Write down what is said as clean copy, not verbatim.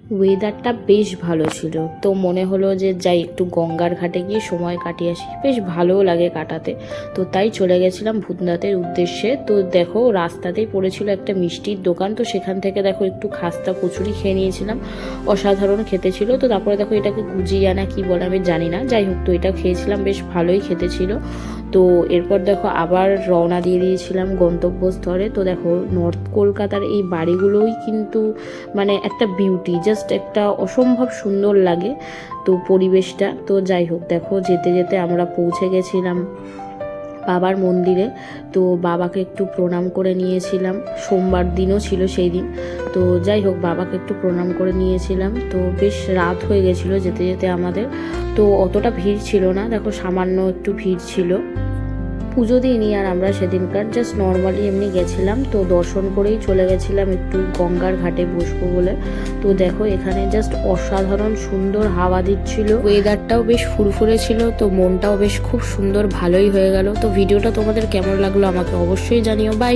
ওয়েদারটা বেশ ভালো ছিল, তো মনে হলো যে যাই একটু গঙ্গার ঘাটে গিয়ে সময় কাটিয়ে আসি, বেশ ভালোও লাগে কাটাতে। তো তাই চলে গেছিলাম ভূতনাথের উদ্দেশ্যে। তো দেখো রাস্তাতেই পড়েছিল একটা মিষ্টির দোকান, তো সেখান থেকে দেখো একটু খাস্তা কচুরি খেয়ে নিয়েছিলাম, অসাধারণ খেতে ছিল। তো তারপরে দেখো এটাকে গুজিয়া না কি বলে আমি জানি না, যাই হোক তো এটা খেয়েছিলাম, বেশ ভালোই খেতে ছিল। তো এরপর দেখো আবার রওনা দিয়ে দিয়েছিলাম গন্তব্যস্থলে। তো দেখো নর্থ কলকাতার এই বাড়িগুলোই কিন্তু মানে একটা বিউটি, জাস্ট একটা অসম্ভব সুন্দর লাগে তো পরিবেশটা। তো যাই হোক দেখো যেতে যেতে আমরা পৌঁছে গেছিলাম বাবার মন্দিরে। তো বাবাকে একটু প্রণাম করে নিয়েছিলাম, সোমবার দিনও ছিল সেই দিন। তো যাই হোক বাবাকে একটু প্রণাম করে নিয়েছিলাম। তো বেশ রাত হয়ে গেছিলো যেতে যেতে আমাদের। তো অতটা ভিড় ছিল না, দেখো সামান্য একটু ভিড় ছিল। পুজো দিইনি আর আমরা সেদিনকার, জাস্ট নর্মালি এমনি গেছিলাম। তো দর্শন করেই চলে গেছিলাম একটু গঙ্গার ঘাটে বসবো বলে। তো দেখো এখানে জাস্ট অসাধারণ সুন্দর হাওয়া দিচ্ছিল, ওয়েদারটাও বেশ ফুরফুরে ছিল, তো মনটাও বেশ খুব সুন্দর ভালোই হয়ে গেল। তো ভিডিওটা তোমাদের কেমন লাগলো আমাকে অবশ্যই জানিও। বাই।